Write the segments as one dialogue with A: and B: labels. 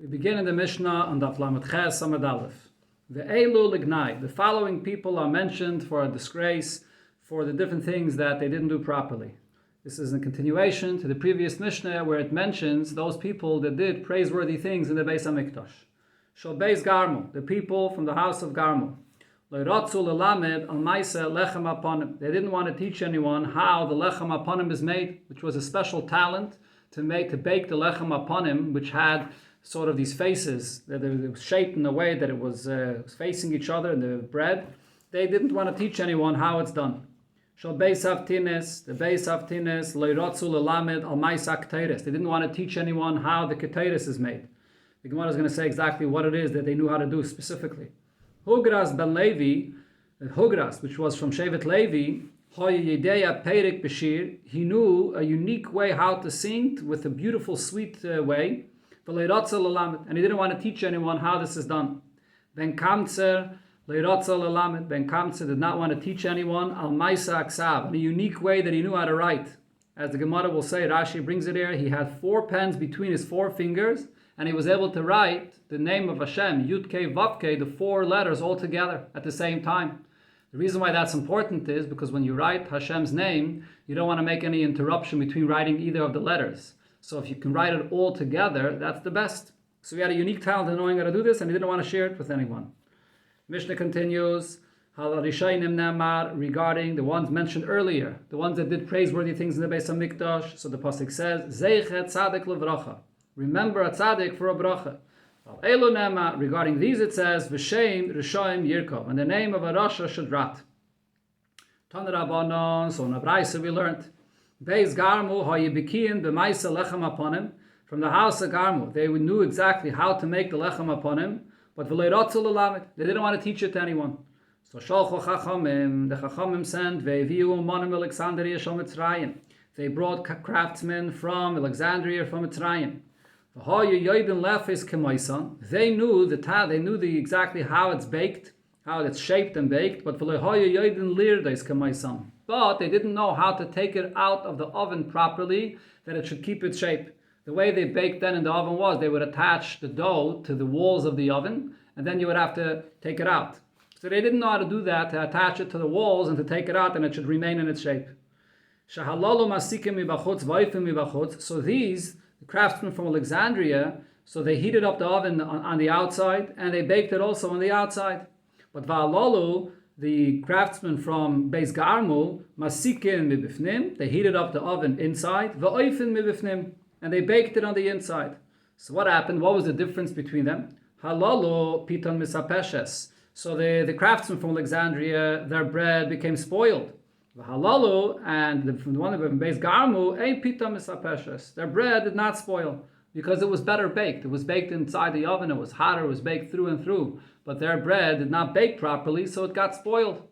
A: We begin in the Mishnah on Daf Lamed Ches Amud Aleph. Ve'elu lignai. The following people are mentioned for a disgrace, for the different things that they didn't do properly. This is a continuation to the previous Mishnah where it mentions those people that did praiseworthy things in the Beis HaMikdash. Shal Beis Garmu, the people from the house of Garmu. Le'ratzu lelamed al maisa lechem aponim. They didn't want to teach anyone how the lechem aponim is made, which was a special talent to bake the lechem aponim, which had sort of these faces that were shaped in a way that it was facing each other in the bread. They didn't want to teach anyone how it's done. Shal beis havtines, the beis havtines le'ratzu lelamed al maisa keteiros. They didn't want to teach anyone how the keteiros is made. The Gemara is going to say exactly what it is that they knew how to do specifically. Hugras ben Levi, Hugras, which was from Shevet Levi, he knew a unique way how to sing with a beautiful, sweet way. And he didn't want to teach anyone how this is done. Ben Kamtzer did not want to teach anyone al maisa aksav, in a unique way that he knew how to write. As the Gemara will say, Rashi brings it here, he had 4 pens between his 4 fingers, and he was able to write the name of Hashem, Yud Kei Vav Kei, the 4 letters all together at the same time. The reason why that's important is because when you write Hashem's name, you don't want to make any interruption between writing either of the letters. So if you can write it all together, that's the best. So he had a unique talent in knowing how to do this, and he didn't want to share it with anyone. Mishnah continues, regarding the ones mentioned earlier, the ones that did praiseworthy things in the Beis HaMikdash. So the pasuk says, Zeichet tzaddik levracha. Remember a tzaddik for a bracha. Regarding these it says, V'shem Rishoim Yirkov, and the name of a Rasha should rat. Tan Rabbanon, so in Abraisa we learned, Beis Garmu hayibikiyin b'maisa lechem aponim. From the house of Garmu, they knew exactly how to make the lechem aponim, but v'leiratzu l'lamed, they didn't want to teach it to anyone. So sholcho chachamim, the chachamim sent ve'viu monim Alexandria shel Mitzrayim. They brought craftsmen from Alexandria, from Mitzrayim. They knew exactly how it's baked, how it's shaped and baked, but they didn't know how to take it out of the oven properly, that it should keep its shape. The way they baked then in the oven was they would attach the dough to the walls of the oven, and then you would have to take it out. So they didn't know how to do that, to attach it to the walls and to take it out, and it should remain in its shape. So these, the craftsmen from Alexandria, so they heated up the oven on the outside, and they baked it also on the outside. But Va'alalu, the craftsmen from Beis Garmu, masikin mibifnim, they heated up the oven inside, va'oifin mibifnim, and they baked it on the inside. So what happened? What was the difference between them? Halalu piton misapeshes. So the craftsmen from Alexandria, their bread became spoiled. V'halalu, and the one from Beis Garmu, ein piton misapeshes. Their bread did not spoil because it was better baked. It was baked inside the oven. It was hotter. It was baked through and through. But their bread did not bake properly, so it got spoiled.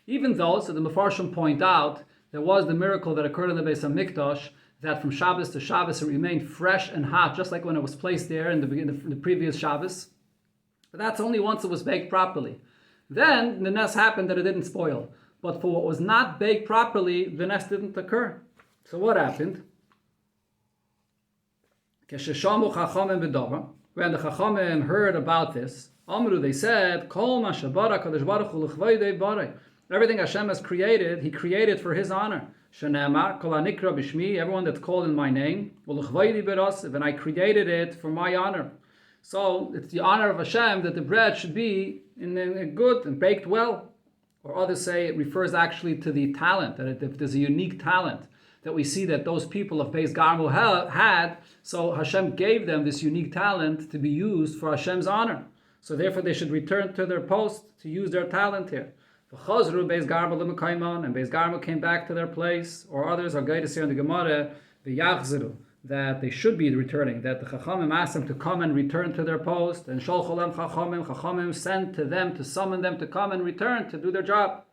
A: Even though, so the Mefarshim point out, there was the miracle that occurred in the Beis HaMikdash, that from Shabbos to Shabbos it remained fresh and hot, just like when it was placed there in the previous Shabbos. But that's only once it was baked properly. Then the nest happened that it didn't spoil. But for what was not baked properly, the nest didn't occur. So what happened? When the Chachamim heard about this, Amru, they said, everything Hashem has created, He created for His honor. Everyone that's called in my name, and I created it for my honor. So it's the honor of Hashem that the bread should be in good and baked well. Or others say it refers actually to the talent, that if there's a unique talent that we see that those people of Beis Garmu had, so Hashem gave them this unique talent to be used for Hashem's honor. So therefore they should return to their post to use their talent here. And Beis Garmu came back to their place, or others are going to say on the Gemara, that they should be returning, that the Chachamim asked them to come and return to their post, and Sholcholem Chachamim sent to them to summon them to come and return to do their job.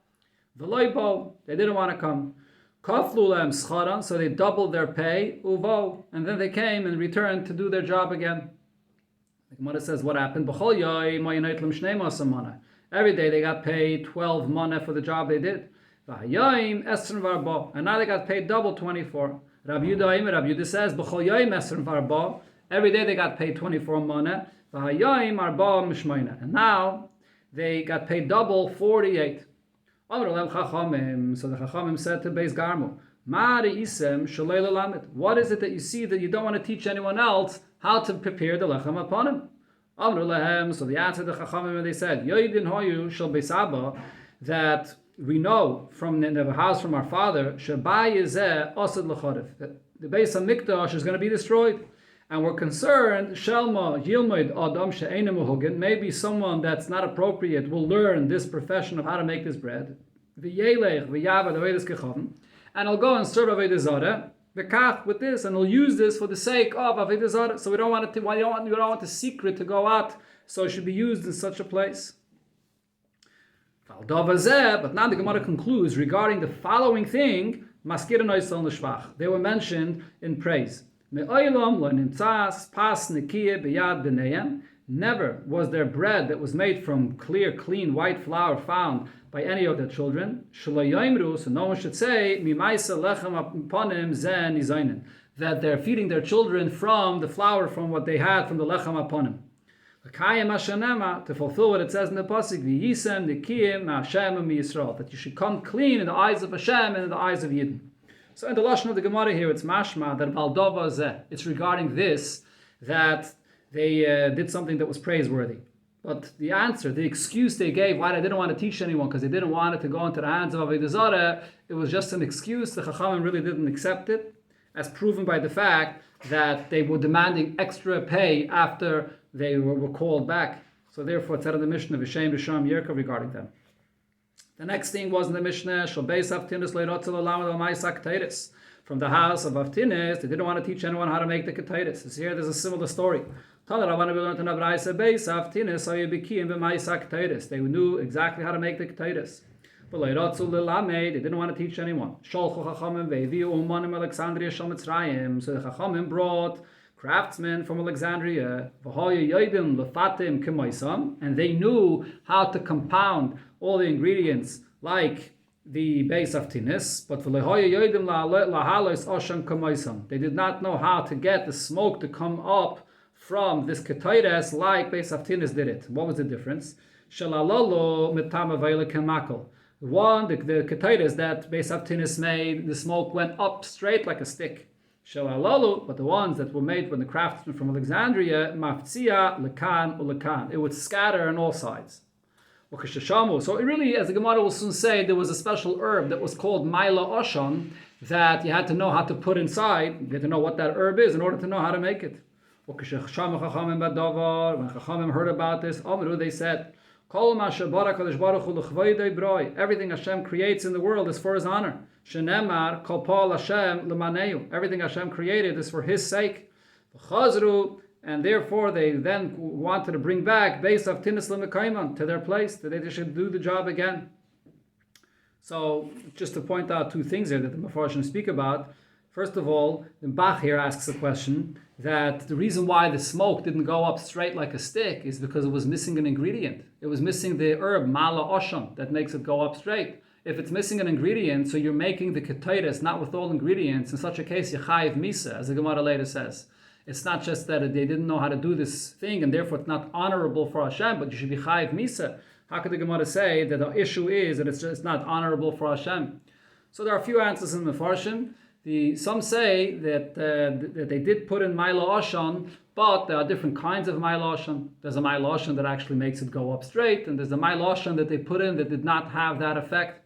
A: V'loibo, they didn't want to come. Kaflulem scharan, so they doubled their pay, uvo, and then they came and returned to do their job again. The Gemara says, what happened? Every day they got paid 12 maneh for the job they did. And now they got paid double 24. Rabbi Yudah says, Every day they got paid 24 mana. And now they got paid double, 48. So the Chachamim said to Beis Garmu, what is it that you see that you don't want to teach anyone else how to prepare the lechem upon him? So the answer to the Chachamim, they said, that we know from the house from our father, that the Beis HaMikdash is going to be destroyed. And we're concerned, maybe someone that's not appropriate will learn this profession of how to make this bread. And he'll go and serve Avodah Zarah with this, and he'll use this for the sake of Avodah Zarah. So we don't want you don't want the secret to go out, so it should be used in such a place. But now the Gemara concludes regarding the following thing, they were mentioned in praise. Never was there bread that was made from clear, clean, white flour found by any of their children. So no one should say that they're feeding their children from the flour from what they had from the lechem aponim. To fulfill what it says in the pasuk, that you should come clean in the eyes of Hashem and in the eyes of Yidden. So in the lashon of the Gemara here, it's mashma that baldova zeh. It's regarding this that they did something that was praiseworthy. But the answer, the excuse they gave why they didn't want to teach anyone because they didn't want it to go into the hands of Avodah Zarah, it was just an excuse. The Chachamim really didn't accept it, as proven by the fact that they were demanding extra pay after they were called back. So therefore, it said in the Mishnah, V'shem Risham Yerka regarding them. The next thing was in the Mishnah, from the house of Avtinis, they didn't want to teach anyone how to make the ketaitis. So here there's a similar story. They knew exactly how to make the ketaitis. But they didn't want to teach anyone. So the Chachamim brought craftsmen from Alexandria, and they knew how to compound all the ingredients like the base of tinis, but they did not know how to get the smoke to come up from this ketaides like base of tinis did it. What was the difference? One, the ketaides that base of tinis made, the smoke went up straight like a stick. But the ones that were made from the craftsmen from Alexandria, it would scatter on all sides. So it really, as the Gemara will soon say, there was a special herb that was called Maila Oshon that you had to know how to put inside. You had to know what that herb is in order to know how to make it. When Chachamim heard about this, they said, everything Hashem creates in the world is for His honor. Everything Hashem created is for His sake. And therefore they then wanted to bring back Beis of Tinis L'Mekayman to their place, that they should do the job again. So just to point out two things here that the Mefarshim speak about. First of all, the Bach here asks a question that the reason why the smoke didn't go up straight like a stick is because it was missing an ingredient. It was missing the herb Mala Osham that makes it go up straight. If it's missing an ingredient, so you're making the ketaitis not with all ingredients, in such a case you chayiv misa, as the Gemara later says. It's not just that they didn't know how to do this thing and therefore it's not honorable for Hashem, but you should be chayiv misa. How could the Gemara say that the issue is that it's just not honorable for Hashem? So there are a few answers in the Mefarshim. Some say that they did put in Maila Oshan, but there are different kinds of Maila Oshan. There's a Maila Oshan that actually makes it go up straight, and there's a Maila Oshan that they put in that did not have that effect.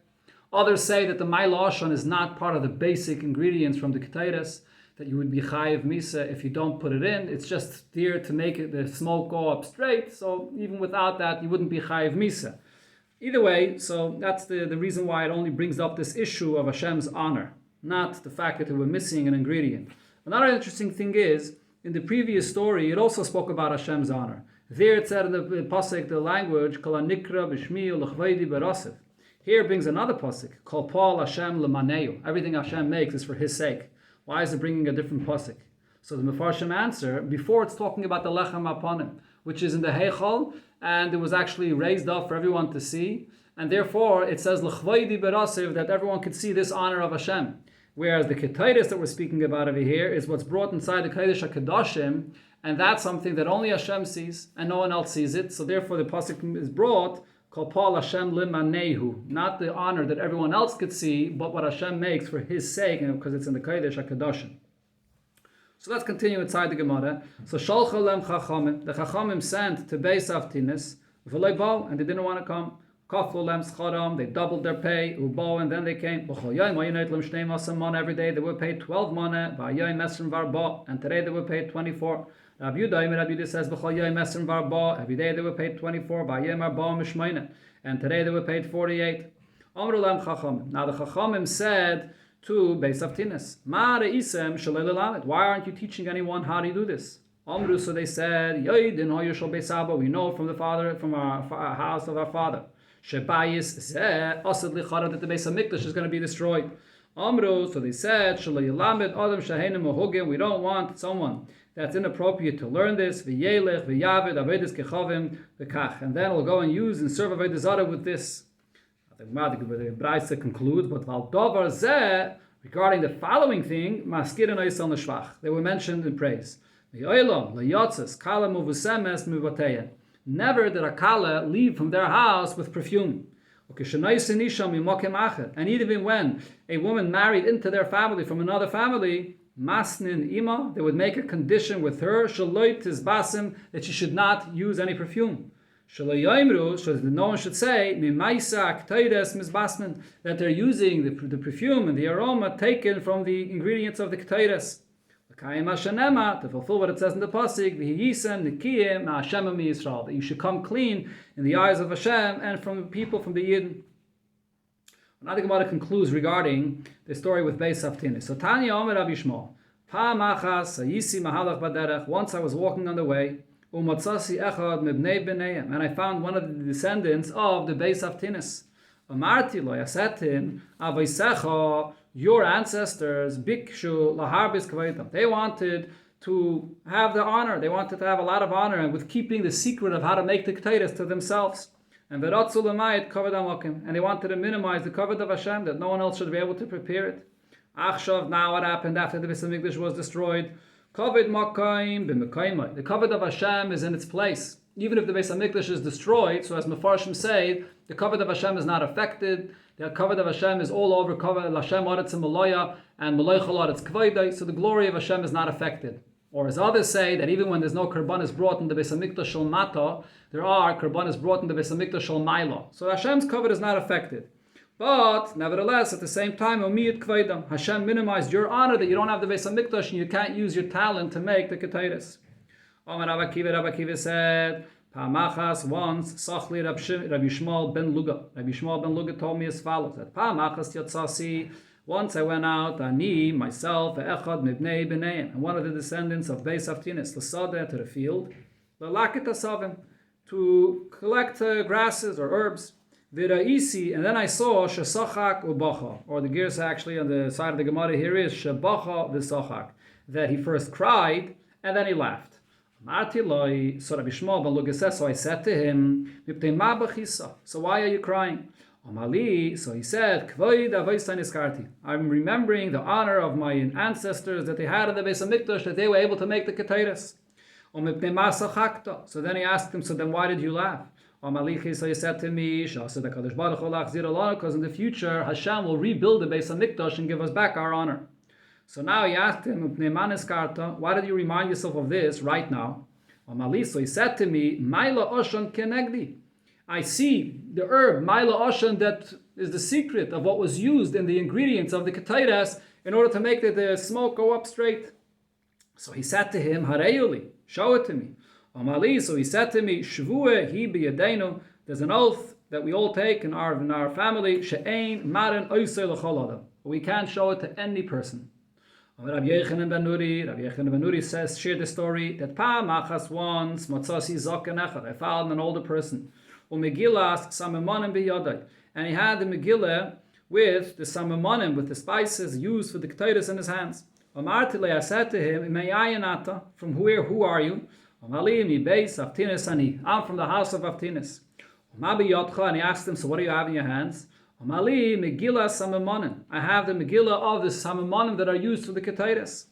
A: Others say that the Maila Oshan is not part of the basic ingredients from the ketaitis, that you would be chayiv misa if you don't put it in. It's just there to make the smoke go up straight, so even without that, you wouldn't be chayiv misa. Either way, so that's the reason why it only brings up this issue of Hashem's honor, not the fact that they were missing an ingredient. Another interesting thing is, in the previous story, it also spoke about Hashem's honor. There it said in the pasuk, the language, Kol hanikra b'shmi u'lechvaydi b'rasiv. Here it brings another pasuk, Kol pal Hashem l'maneu. Everything Hashem makes is for His sake. Why is it bringing a different pasuk? So the Mefarshim answer, before it's talking about the lechem aponim, which is in the heichal, and it was actually raised up for everyone to see, and therefore it says l'chvaydi b'rasiv, that everyone could see this honor of Hashem. Whereas the ketaitis that we're speaking about over here is what's brought inside the Kodesh HaKadoshim, and that's something that only Hashem sees, and no one else sees it. So therefore the pasuk is brought, Kol Paul Hashem limanehu, not the honor that everyone else could see, but what Hashem makes for His sake, and because it's in the Kodesh HaKadoshim. So let's continue inside the Gemara. So Sholcha lem Chachamim, the Chachamim sent to Beis Avtinis, and they didn't want to come. Kaflu lem scharam, they doubled their pay, ubo, and then they came. Every day they were paid 12 mana, and today they were paid 24. Rabbi Yudah says, every day they were paid 24, and today they were paid 48. Now the Chachamim said to Beis Avtinis, why aren't you teaching anyone how to do this? So they said, we know from the father, from our house of our father, that the Beis Hamikdash is going to be destroyed. So they said, we don't want someone that's inappropriate to learn this, and then we'll go and use and serve Avodah Zarah with this. The Braisa concludes, but regarding the following thing, they were mentioned in praise. Never did a kala leave from their house with perfume. And even when a woman married into their family from another family, masnin ima, they would make a condition with her that she should not use any perfume. So that no one should say that they're using the perfume and the aroma taken from the ingredients of the ketores. To fulfill what it says in the pasuk, that you should come clean in the eyes of Hashem and from the people, from the Yidden. Now the Gemara concludes regarding the story with Beis Avtinis. So Tanya Omer Rabbi Yishmael, once I was walking on the way, and I found one of the descendants of the Beis Avtinis. I said to him, your ancestors, bikshu laharbis kavaitam, they wanted to have the honor, they wanted to have a lot of honor, and with keeping the secret of how to make the ketores to themselves. And they wanted to minimize the kavod of Hashem, that no one else should be able to prepare it. Achshav, now what happened after the Beis Hamikdash was destroyed? Kavod makayim b'mekayimai. The kavod of Hashem is in its place. Even if the Beis Hamikdash is destroyed, so as Mefarshim say, the kavod of Hashem is not affected. The kavod of Hashem is all over. Kavod Hashem aretz malaya and malaychal aretz kvaydai. So the glory of Hashem is not affected. Or as others say, that even when there's no karbanis brought in the Beis Hamikdash shel mata, there are karbanis brought in the Beis Hamikdash shel maila. So Hashem's kavod is not affected. But nevertheless, at the same time, umiyat kvaydam, Hashem minimized your honor that you don't have the Beis Hamikdash and you can't use your talent to make the ketores. Rabbi Akiva said, Pa'amachas once, Sachli Rabbi Yishmael ben Luga. Rabbi Yishmael ben Luga told me as follows, that Pa'amachas Yatsasi, once I went out, Ani, myself, Echad Mibnei B'neim, and one of the descendants of Beis Avtinis, L'sadeh, to the field, L'lakit Asavim, to collect grasses or herbs, V'ra'isi, and then I saw Shesachak Ubacha, or the gears actually on the side of the Gemara here is Shebacha V'sachak, that he first cried, and then he laughed. So Rabbi Yishmael ben Luga says, so I said to him, so why are you crying? So he said, I'm remembering the honor of my ancestors that they had in the Beis Hamikdash, that they were able to make the ketores. So then he asked him, so then why did you laugh? So he said to me, because in the future Hashem will rebuild the Beis Hamikdash and give us back our honor. So now he asked him, why did you remind yourself of this right now? So he said to me, I see the herb, Maila Oshan, that is the secret of what was used in the ingredients of the ketores in order to make the smoke go up straight. So he said to him, Hareyuli, show it to me. So he said to me, Shvue hi b'yadeinu, there's an oath that we all take in our family, she'ein marin oisei l'chol adam. We can't show it to any person. Rabbi Yechanan ben Nuri says, share the story that Pa'amachas once, Matzasi Zoken Echad, I found an older person, Umegillas Samamonim b'yadai, and he had the Megillah with the Samamonim, with the spices used for the ketores in his hands. Amartile, I said to him, Imeyayanata, from where, who are you? Amali mi beis Avtinis ani, I'm from the house of Avtinis. Umabi Yotcha, and he asked him, so what do you have in your hands? Amali Megillah Samamonim. I have the Megillah of the Samamonim that are used for the ketores.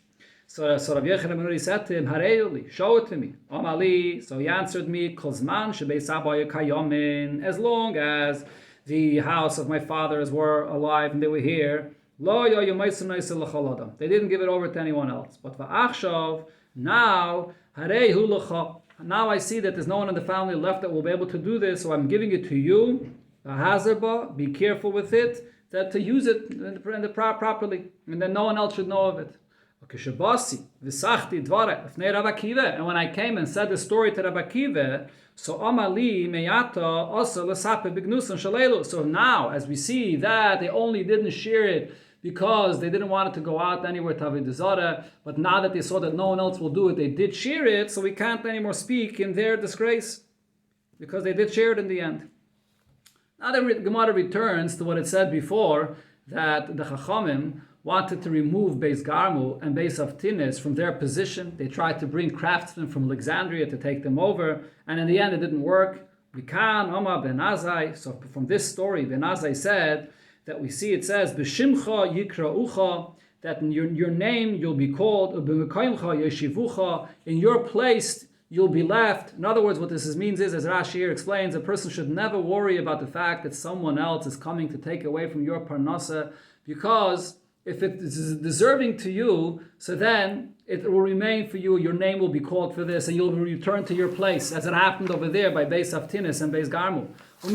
A: So Rav Yochanan ben Nuri said to him, Hareuli, show it to me. Amali, so he answered me, Kozman shebeis abaye kayamin, as long as the house of my fathers were alive and they were here, lo yo yumaysim naisel l'chol adam. They didn't give it over to anyone else. But va'achshav, now, harehu l'cha. Now I see that there's no one in the family left that will be able to do this, so I'm giving it to you. V'hazarba, be careful with it, that to use it properly, and then no one else should know of it. And when I came and said the story to Rabbi Akiva, so Amali meyata also l'sape bignusan shalelu. So now, as we see that they only didn't share it because they didn't want it to go out anywhere to Avodah Zarah, but now that they saw that no one else will do it, they did share it, so we can't anymore speak in their disgrace, because they did share it in the end. Now the Gemara returns to what it said before, that the Chachamim wanted to remove Beis Garmu and Beis Avtinis from their position. They tried to bring craftsmen from Alexandria to take them over, and in the end it didn't work. Vikan Oma ben Azai. So from this story, Ben Azai said that we see it says, B'shimcha yikra'ucha, that in your name you'll be called, B'mekayimcha yeshivucha, in your place you'll be left. In other words, what this means is, as Rashi here explains, a person should never worry about the fact that someone else is coming to take away from your parnasa, because if it is deserving to you, so then it will remain for you, your name will be called for this, and you'll return to your place, as it happened over there by Beis Avtinis and Beis Garmu. And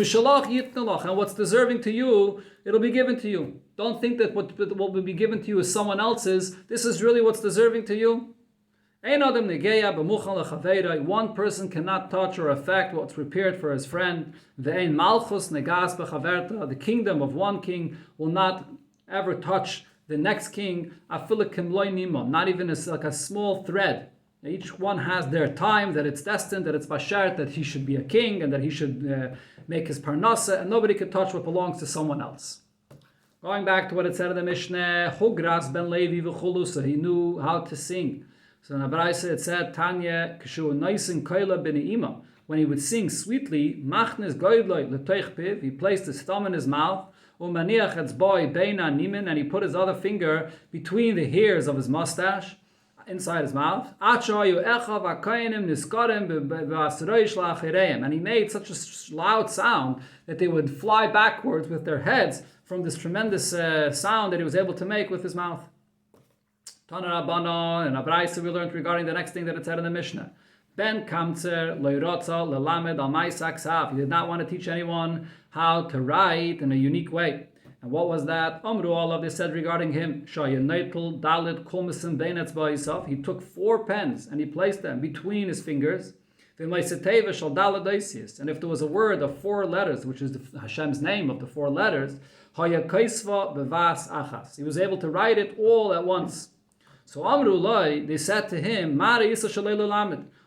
A: what's deserving to you, it'll be given to you. Don't think that what will be given to you is someone else's. This is really what's deserving to you. One person cannot touch or affect what's prepared for his friend. The kingdom of one king will not ever touch the next king, not even like a small thread. Each one has their time, that it's destined, that it's bashar, that he should be a king, and that he should make his parnasa, and nobody can touch what belongs to someone else. Going back to what it said in the Mishnah, Hugras ben Levi v'chulu, so he knew how to sing. So in the Braisa it said, Tanya, Kishu noisin koila ben Yuma, when he would sing sweetly, Machnes goydloi l'toich piv, he placed his thumb in his mouth, Umaniach etzboi beina nimin, and he put his other finger between the hairs of his mustache, inside his mouth. And he made such a loud sound that they would fly backwards with their heads from this tremendous sound that he was able to make with his mouth. Tana Rabbana and Abraisa we learned regarding the next thing that it said in the Mishnah. Ben Kamtzer Loirotza Lelamed Al Maisak Sav. He did not want to teach anyone how to write in a unique way. And what was that? Amru, all of this said regarding him. Shayanaitel Dalit Kulmisim Beinetz Ba'isaf. He took 4 pens and he placed them between his fingers. And if there was a word of 4 letters, which is Hashem's name of the 4 letters, he was able to write it all at once. So Amru Lai, they said to him,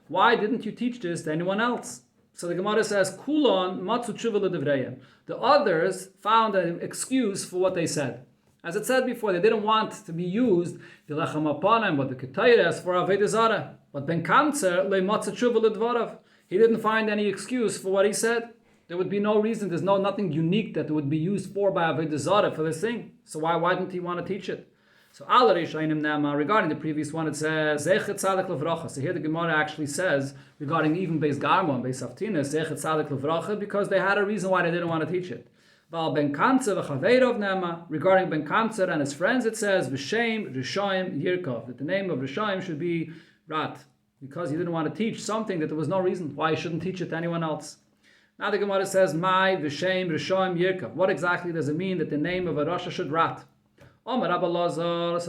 A: why didn't you teach this to anyone else? So the Gemara says, Kulon matzu tshuva l'divreyim. The others found an excuse for what they said. As it said before, they didn't want to be used, the lechem apanim, but the ketayres for Avodah Zarah. But Ben Kamtzer le matzu tshuva l'dvarav. He didn't find any excuse for what he said. There would be no reason, there's nothing unique that would be used for by Avodah Zarah for this thing. So why didn't he want to teach it? So regarding the previous one, it says Zechet Tzaddik Levracha. So here the Gemara actually says regarding even Beis Garmu and Beis Avtinis, Zechet Tzaddik Levracha, because they had a reason why they didn't want to teach it. Val Ben Kamtzer v'Chaveirov Nema. Regarding Ben Kamtzer and his friends, it says V'Shem Rishoim Yirkov, that the name of Rishoim should be Rat, because he didn't want to teach something that there was no reason why he shouldn't teach it to anyone else. Now the Gemara says Mai V'Shem Rishoim Yirkov. What exactly does it mean that the name of a Rasha should Rat? Rabbi Lazar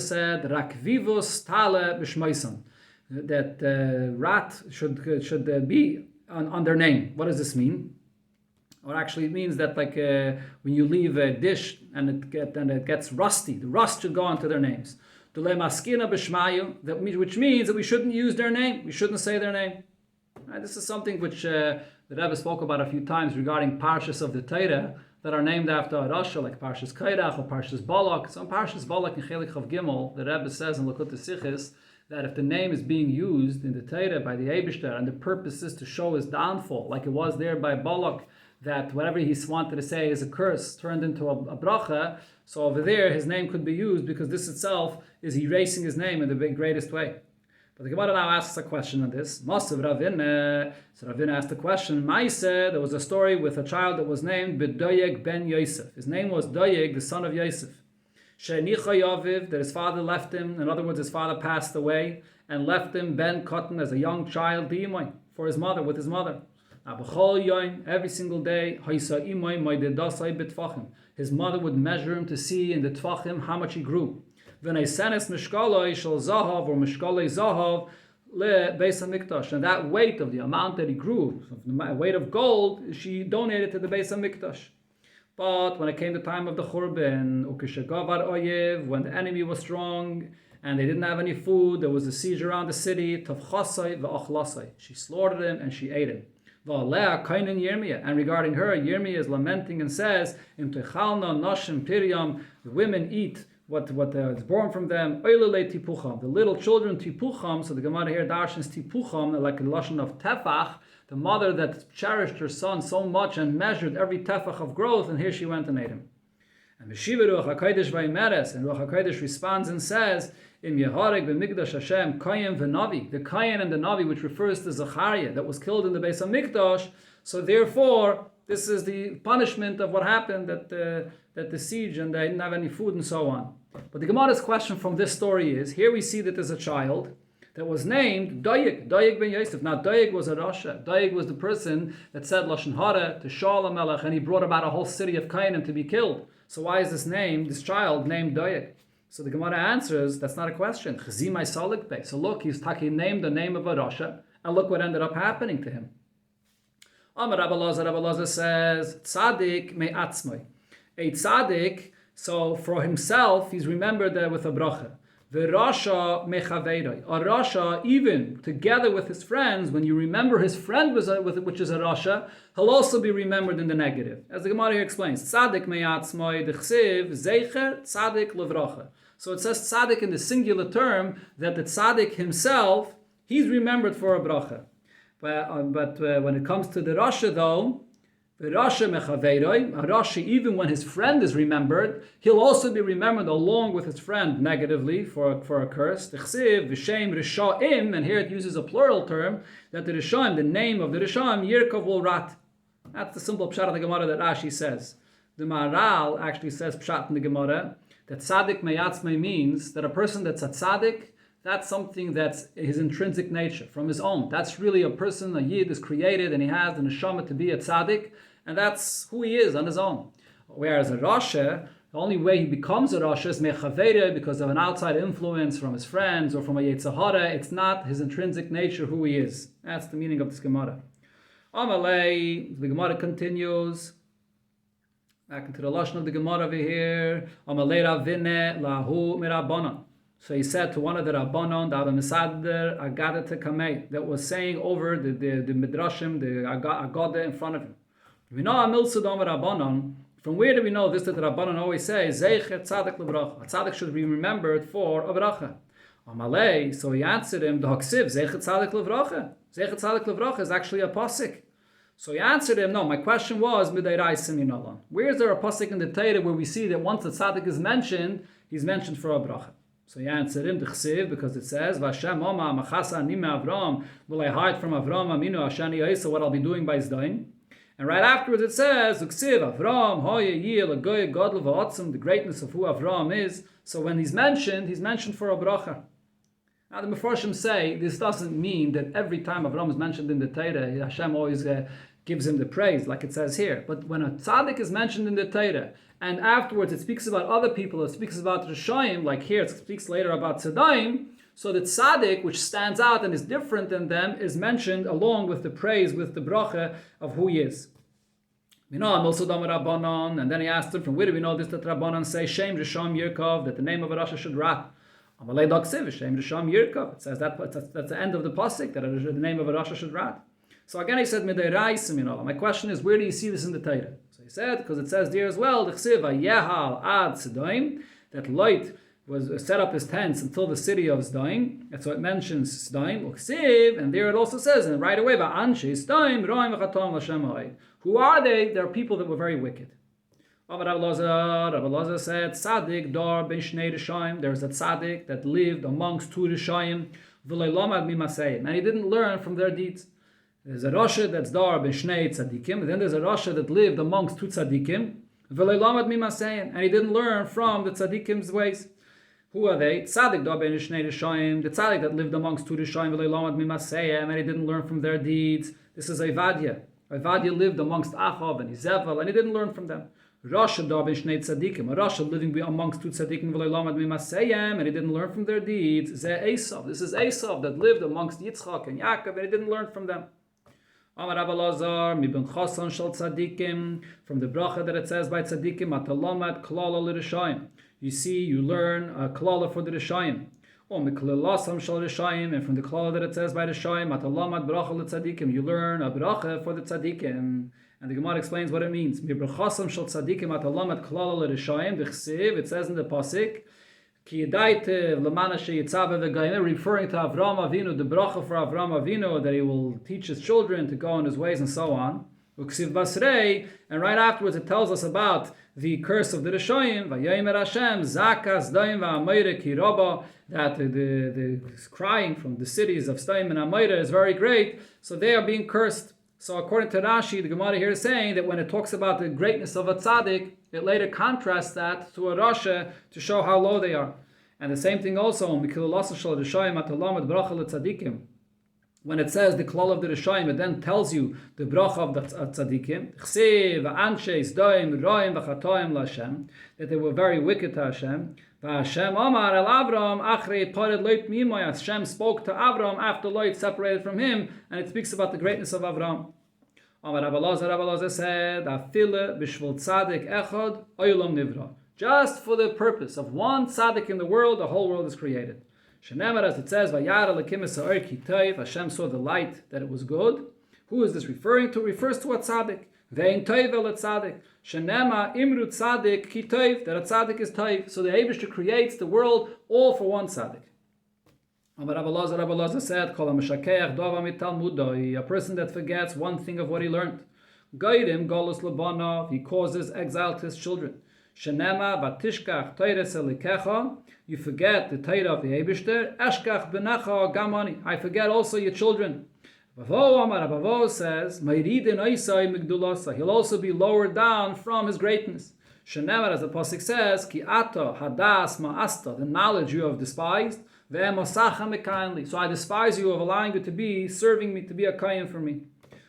A: said, "Rakvivus tale b'shmeisan," that rat should be on their name. What does this mean? Or actually, it means that when you leave a dish and it gets rusty, the rust should go onto their names. Which means that we shouldn't use their name. We shouldn't say their name. Right, this is something which the Rebbe spoke about a few times regarding parshas of the Torah that are named after a Rasha, like Parshas Kairach or Parshas Balak. So in Parshas Balak in Chelik Chav Gimel, the Rebbe says in Lekut Sichis that if the name is being used in the Torah by the Eibishter and the purpose is to show his downfall, like it was there by Balak, that whatever he wanted to say is a curse turned into a bracha. So over there, his name could be used because this itself is erasing his name in the greatest way. But the Gemara now asks a question on this. Masav Ravina. So Ravina asked the question. Maise, there was a story with a child that was named B'Doyeg ben Yosef. His name was Doyeg, the son of Yosef. She'nicha Yaviv, that his father left him. In other words, his father passed away and left him Ben Cotton as a young child, Yuma, for his mother, with his mother. Every single day, his mother would measure him to see in the Tvachim how much he grew. And that weight of the amount that he grew, the weight of gold, she donated to the Beis HaMikdash. But when it came the time of the Churban, when the enemy was strong and they didn't have any food, there was a siege around the city. She slaughtered him and she ate him. And regarding her, Yirmiyah is lamenting and says, the women eat what is born from them. The little children tipucham. So the Gemara here darshans tipucham, like a lashon of tefach, the mother that cherished her son so much and measured every tefach of growth, and here she went and ate him. And Meshiva Ruach HaKodesh vaymeres, and Ruach HaKodesh responds and says, Im Yehareg b'Mikdash Hashem Kayin v'Navi, the Kayin and the Navi, which refers to Zachariah, that was killed in the Beis HaMikdash. So therefore, this is the punishment of what happened, that the siege, and they didn't have any food and so on. But the Gemara's question from this story is, here we see that there's a child that was named Doyeg ben Yosef. Now Doyeg was a Rasha. Doyeg was the person that said Lashon Hara to Shaul HaMelech, and he brought about a whole city of Kainim to be killed. So why is this child named Doyeg? So the Gemara answers, that's not a question. So look, he's named the name of a Rasha, and look what ended up happening to him. Amar Rabbi Lazar says, Tzadik me'atzmai. A tzaddik, so for himself, he's remembered there with a bracha. V'rasha mechaveiroi. A rasha, even together with his friends, when you remember his friend which is a rasha, he'll also be remembered in the negative. As the Gemara here explains, Tzadik me'atzmai dechsiv zeicher tzadik levracha. So it says tzaddik in the singular term, that the tzaddik himself, he's remembered for a bracha. But when it comes to the rasha though, the rasha mechaveiroi, a rasha, even when his friend is remembered, he'll also be remembered along with his friend negatively for a curse. T'chsiv v'shem rishaim, and here it uses a plural term, that the rishaim, the name of the rishaim, yirkov will rat. That's the simple pshat of the Gemara that Rashi says. The Maharal actually says pshat in the Gemara that tzaddik me'atzmei means that a person that's a tzaddik, that's something that's his intrinsic nature, from his own. That's really a person, a yid is created, and he has the neshama to be a tzaddik, and that's who he is on his own. Whereas a rasha, the only way he becomes a rasha is mechaveira, because of an outside influence from his friends or from a yetzer hara. It's not his intrinsic nature who he is. That's the meaning of this Gemara. Amalei, the Gemara continues. Back into the lashon of the Gemara over here. Amalei ravine lahu mirabanan. So he said to one of the Rabbanon, the Abba Mesader, Agadete Kamei, that was saying over the Midrashim, the Agada in front of him. We know Amilsudom Rabbanon. From where do we know this, that the Rabbanon always say, Zeicher Tzadik Lebracha. A Tzadik should be remembered for a Bracha. Amalei, so he answered him, the Haksiv, Zeicher Tzadik Lebracha. Zeicher Tzadik Lebracha is actually a pasuk. So he answered him, no, my question was, where is there a pasuk in the Torah where we see that once the Tzadik is mentioned, he's mentioned for a Bracha? So he answered him, because it says, Vashem Oma Machasa Nime Avram, will I hide from Avram Aminu Ashani Yisa what I'll be doing by his dain? And right afterwards it says, Uksiv Avram, Hoye Yil, Agoy, Godl Va'otzim, the greatness of who Avram is. So when he's mentioned for a bracha. Now the Mefarshim say, this doesn't mean that every time Avram is mentioned in the Torah, Hashem always gives him the praise, like it says here. But when a tzaddik is mentioned in the Torah, and afterwards it speaks about other people, it speaks about Rishayim, like here it speaks later about Tzadayim, so the tzaddik, which stands out and is different than them, is mentioned along with the praise, with the bracha of who he is. And then he asked him, from where do we know this, that Rabbanan say, Shem Risham Yirkov, that the name of a Rasha should rat. It says that's the end of the pasuk, that the name of a Rasha should rat. So again he said, my question is, where do you see this in the Torah? So he said, because it says there as well, that light was set up his tents until the city of Sdaim. And so it mentions Sdaim, Uksiv, and there it also says, and right away, Anshe Sdaim, Roim v'chatom l'Shem Ha'ed. Who are they? They're people that were very wicked. Rabbi Lazar said, Tzaddik dar ben shnei rishayim. There's a tzaddik that lived amongst two rishayim, v'lo lamad mimasayim, and he didn't learn from their deeds. There's a Rasha that's dar ben shnei tzaddikim, and then there's a Rasha that lived amongst two tzaddikim, v'lo lamad mimasayim, and he didn't learn from the tzaddikim's ways. Who are they? Tzaddik dar ben shnei rishayim, the tzaddik that lived amongst two rishayim, v'lo lamad mimasayim, and he didn't learn from their deeds. This is Avadia. Avadia lived amongst Achav and Izeval, and he didn't learn from them. Rasha dar ben shnei tzaddikim, a Rasha living amongst two tzaddikim, v'lo lamad mimasayim, and he didn't learn from their deeds. Zeh Esav. This is Esav that lived amongst Yitzchak and Yaakov, and he didn't learn from them. Amar Rabbi Lazar, mi ben chasan shel tzaddikim, from the bracha that it says by tzaddikim, atalamad klala l'rishayim. You see, you learn a klala for the rishayim. Or miklelasam shel rishayim, and from the klala that it says by rishayim, atalamad bracha l'tzaddikim. You learn a bracha for the tzaddikim. And the Gemara explains what it means. Mi ben chasan shel tzaddikim, atalamad klala l'rishayim. B'chsiv, it says in the pasuk, referring to Avraham Avinu, the bracha for Avraham Avinu, that he will teach his children to go in his ways and so on. And right afterwards it tells us about the curse of the Rishoyim, that the crying from the cities of Sdaim and Amayra is very great, so they are being cursed. So according to Rashi, the Gemara here is saying that when it talks about the greatness of a tzaddik, it later contrasts that to a Rasha to show how low they are. And the same thing also, when it says the klal of the Rishayim, it then tells you the bracha of the tzaddikim, that they were very wicked to Hashem. Hashem spoke to Avram after Lot separated from him, and it speaks about the greatness of Avram. Rabbi Lazar said, just for the purpose of one tzaddik in the world, the whole world is created. As it says, Hashem saw the light, that it was good. Who is this referring to? It refers to a tzaddik. Vein toiv el tzaddik. Shenema imru tzaddik ki toiv, that a tzaddik is toiv. So the Eibishter creates the world all for one tzaddik. Rabbi Lazar said, a person that forgets one thing of what he learned. Gaidim golus labanov, he causes exile to his children. Shenema batishkach teires elikecha, you forget the Torah of the Eibishter. Eshkach benecha gamani, I forget also your children. Bavo says, he'll also be lowered down from his greatness. Shenemar, as the pasuk says, ki ato hadas ma'asta, the knowledge you have despised. So I despise you of allowing you to be serving me, to be a kayan for me.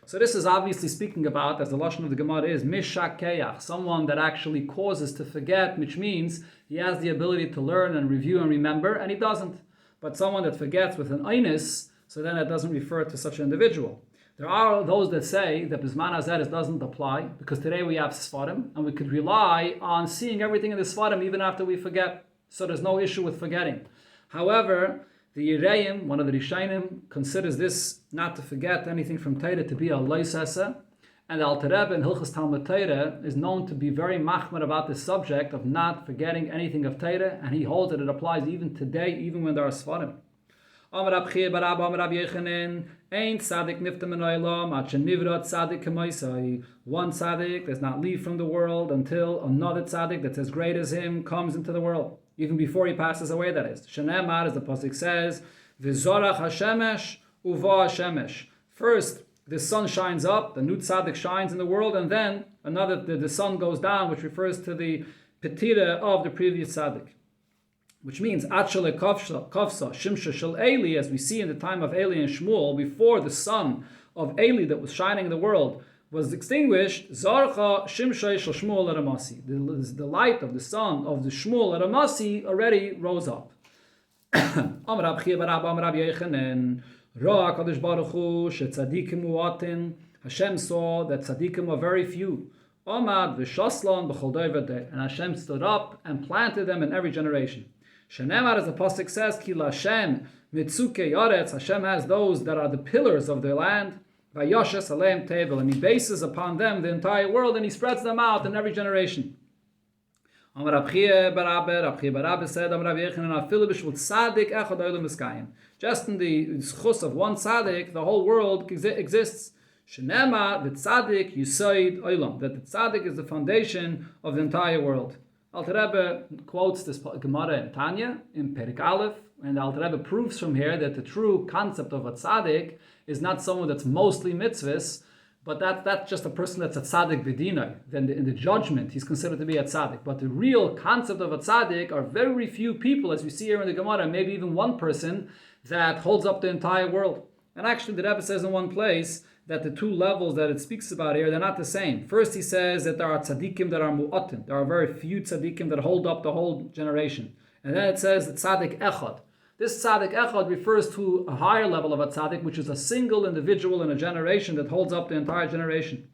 A: So this is obviously speaking about, as the lashon of the Gemara is, mishakeach, someone that actually causes to forget, which means he has the ability to learn and review and remember, and he doesn't. But someone that forgets with an einus, so then it doesn't refer to such an individual. There are those that say that Bisman Hazeres doesn't apply, because today we have Sfarim, and we could rely on seeing everything in the Sfarim even after we forget. So there's no issue with forgetting. However, the Yireim, one of the Rishayim, considers this not to forget anything from Torah to be a loisesa, and the Alter Rebbe in Hilchos Talmud Torah is known to be very machmir about this subject of not forgetting anything of Torah, and he holds that it applies even today, even when there are Sfarim. Amar Rab Chiya bar Abba Amar Rab Yechanan, Ein tzaddik nifta min ha'olam ad shenivra tzaddik k'maisai. One tzaddik does not leave from the world until another tzaddik that's as great as him comes into the world. Even before he passes away, that is. Shenemar, as the pasuk says, V'zorach hashemesh uva hashemesh. First, the sun shines up, the new tzaddik shines in the world, and then the sun goes down, which refers to the petira of the previous tzaddik. Which means, Atshale kafsa shimsha shel Eli, as we see in the time of Eli and Shmuel, before the sun of Eli that was shining in the world was extinguished, Zarcha Shimshai Shel Shmuel Aramasi. The light of the sun of the Shmuel Aramasi already rose up. Amar Rab Chiya bar Abba Amar Rab Yechanan, Ra HaKadosh Baruch Hu shetzadikim uatin. Hashem saw that tzadikim are very few. Amad v'shaslan b'chol dor v'dor. And Hashem stood up and planted them in every generation. Shenemar, as the pasuk says, Ki Lashem mitzuke yaretz. Hashem has those that are the pillars of the land. Vayoshes aleim tevel, and he bases upon them the entire world, and he spreads them out in every generation. Amar Rab Chia Barabbah said, Amar Rab Yechanan, afilu b'shvut tzadik echad olam miskayim. Just in the schus of one tzaddik, the whole world exists. Shenema v'tzadik yusaid olam. That the tzaddik is the foundation of the entire world. Alter Rebbe quotes this Gemara in Tanya, in Perik Aleph, and Alter Rebbe proves from here that the true concept of a tzaddik is not someone that's mostly mitzvahs, but that's just a person that's a tzaddik b'dinai. Then in the judgment, he's considered to be a tzaddik. But the real concept of a tzaddik are very few people, as we see here in the Gemara, maybe even one person, that holds up the entire world. And actually, the Rebbe says in one place that the two levels that it speaks about here, they're not the same. First, he says that there are tzaddikim that are mu'atim. There are very few tzaddikim that hold up the whole generation. And then it says that tzaddik echad. This tzaddik echad refers to a higher level of a tzaddik, which is a single individual in a generation that holds up the entire generation.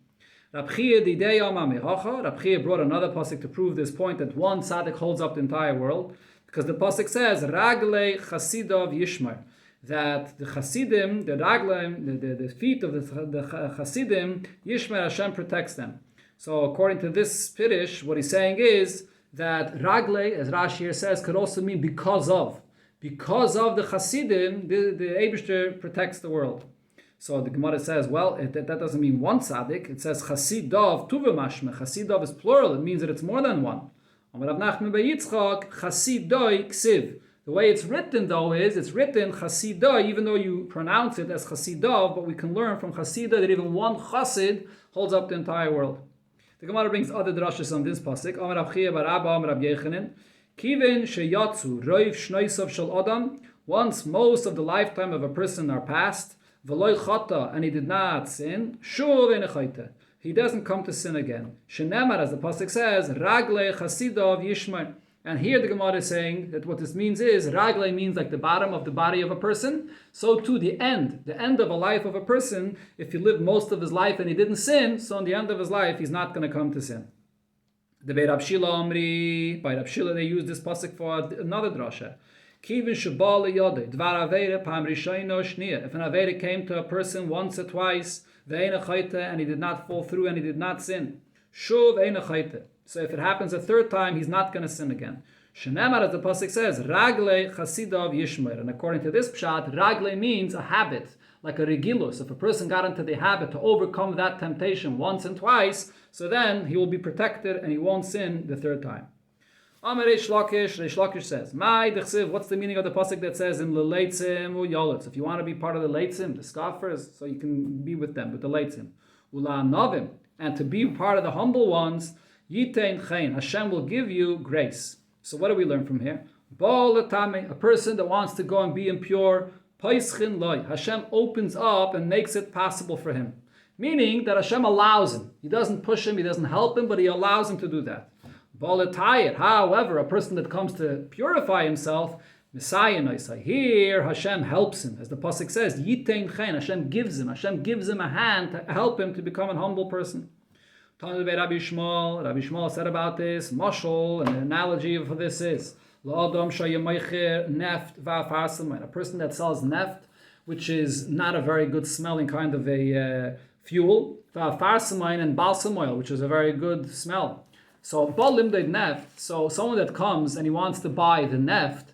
A: Rab Chia brought another pasuk to prove this point, that one tzaddik holds up the entire world, because the pasuk says, Raglei Chasidov Yishmar, that the Chasidim, the Raglaim, the feet of the Chasidim, Yishmar, Hashem protects them. So according to this Pirish, what he's saying is that Raglei, as Rashi here says, could also mean because of. Because of the Chasidim, the Eibishter protects the world. So the Gemara says, well, that doesn't mean one tzaddik. It says Chasidov tuva mashme. Chasidov is plural. It means that it's more than one. Amar Rav Nachman bar Yitzchak, Chasidoi ksiv. The way it's written, though, is it's written Chasidoi, even though you pronounce it as Chasidov, but we can learn from Chasidoi that even one Chasid holds up the entire world. The Gemara brings other drashas on this pasuk. Amar Rab Chia bar Abba, Amar Rab Yechanan, Kivin sheyatzu roiv shnoisav shel adam. Once most of the lifetime of a person are past, v'loy chata, and he did not sin, shuv enechayte. He doesn't come to sin again. Shenemar, as the pasuk says, ragle chasidov yishmar. And here the Gemara is saying that what this means is, ragle means like the bottom of the body of a person. So too the end of a life of a person, if he lived most of his life and he didn't sin, so in the end of his life he's not going to come to sin. The Bei Rab Shila Omri, by Rab Shila they use this pasuk for another drasha. Kivin shabal yodei dvar avere pam rishayno shniya. If an avere came to a person once or twice, ve'ena chayte, and he did not fall through and he did not sin, shuv ve'ena chayte. So if it happens a third time, he's not going to sin again. Shenemar, as the pasuk says, ragle chasidov yishmer. And according to this pshat, ragle means a habit, like a regilus. If a person got into the habit to overcome that temptation once and twice, so then he will be protected and he won't sin the third time. Amar Reish Lakish says, "My dechsiv." What's the meaning of the pasuk that says in leleitzim uyolitz? If you want to be part of the leitzim, the scoffers, so you can be with them, with the leitzim, ula novim, and to be part of the humble ones, yitein chen. Hashem will give you grace. So what do we learn from here? Bal letame, a person that wants to go and be impure, paischin loy. Hashem opens up and makes it possible for him. Meaning that Hashem allows him. He doesn't push him, he doesn't help him, but he allows him to do that. However, a person that comes to purify himself, here Hashem helps him. As the pasuk says, Yitein chen, Hashem gives him a hand to help him to become a humble person. Rabbi Shmuel said about this, mashal, and the analogy for this is, a person that sells neft, which is not a very good smelling kind of a fuel, and balsam oil, which is a very good smell. So so someone that comes and he wants to buy the neft,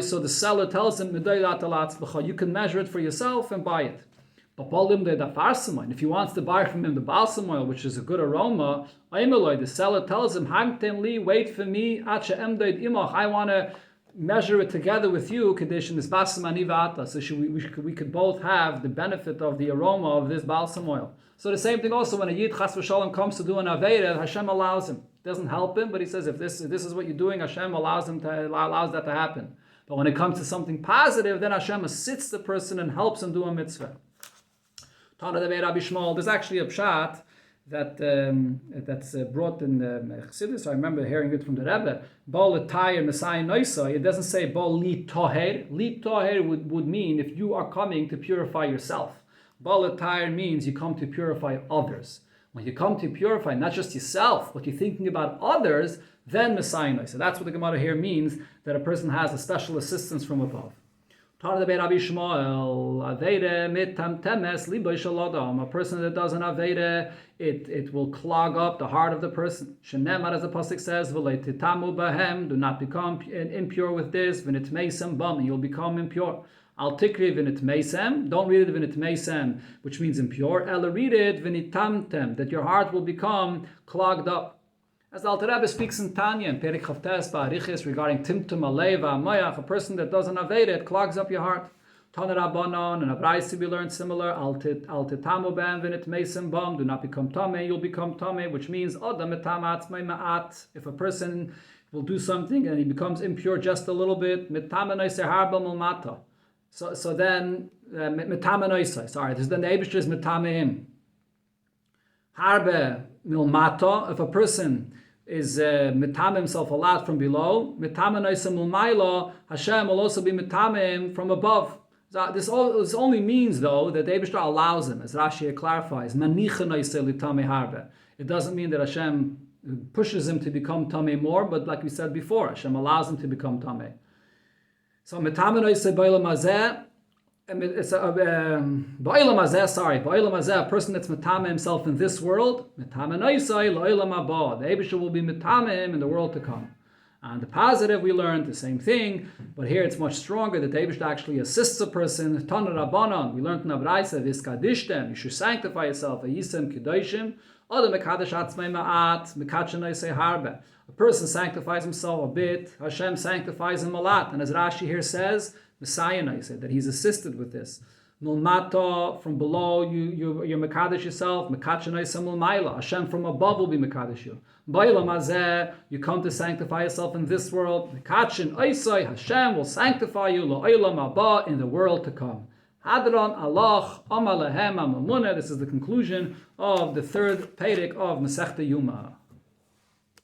A: so the seller tells him, you can measure it for yourself and buy it. But if he wants to buy from him the balsam oil, which is a good aroma, the seller tells him, wait for me, I want to measure it together with you, so we could both have the benefit of the aroma of this balsam oil. So the same thing also when a Yid Chas v'Shalom comes to do an Aveira, Hashem allows him. Doesn't help him, but he says if this is what you're doing, Hashem allows that to happen. But when it comes to something positive, then Hashem assists the person and helps him do a mitzvah. Tana the Rabbi Shmuel. There's actually a pshat that's brought in the Chassidus. I remember hearing it from the Rebbe. Bal l'tayir Messiah noisa. It doesn't say bal li toher. Li toher would mean if you are coming to purify yourself. Bal l'tayir means you come to purify others. When you come to purify not just yourself, but you're thinking about others, then Messiah noisa. That's what the Gemara here means, that a person has a special assistance from above. A person that does an Aveda, it will clog up the heart of the person. Shenemar, as the pasuk says, do not become impure with this. V'nit meisem bam, you'll become impure. Al tikri v'nit meisem, don't read it v'nit meisem, which means impure. Ella read it v'nit tamtem, that your heart will become clogged up. As the Alter Rebbe speaks in Tanya in Perik Chavtes Ba'arichis regarding Timtum Aleva Mayach, a person that doesn't Aveda, it clogs up your heart. Taner Rabbanon and Abrayis to be learned similar. Al titamu b'em v'nit meisem bam, do not become tamei, you'll become tamei, which means Adam etam atzmei ma'at. If a person will do something and he becomes impure just a little bit, mitama noisei harba mulmata. So then mitama noisei. Sorry, then the Eibishter is mitameim. Harbe milmata. If a person is mitame himself a lot from below, mitame noisei mulmaila, Hashem will also be mitame from above. This only means, though, that the Eibishter allows him, as Rashi clarifies, it doesn't mean that Hashem pushes him to become tamei more, but like we said before, Hashem allows him to become tamei. So, a person that's metame himself in this world, the Eibishter will be metame him in the world to come. And the positive, we learned the same thing, but here it's much stronger that the Eibishter actually assists a person. Tana Rabbanon, we learned in Abraisa, Viskadishtem, you should sanctify yourself, Ayisem Kedoshim, Oda Mekadosh Atzmei Ma'at, Mekachanoi Harbe. A person sanctifies himself a bit, Hashem sanctifies him a lot. And as Rashi here says, Messiah said that he's assisted with this. Nulmata, from below, you're Mekadosh yourself, Mekachanoi Mulmaila. Hashem from above will be Mekadosh you. You come to sanctify yourself in this world. Hashem will sanctify you in the world to come. Hadron Allah Amalehem Amamunah. This is the conclusion of the third Perek of Masechta Yuma.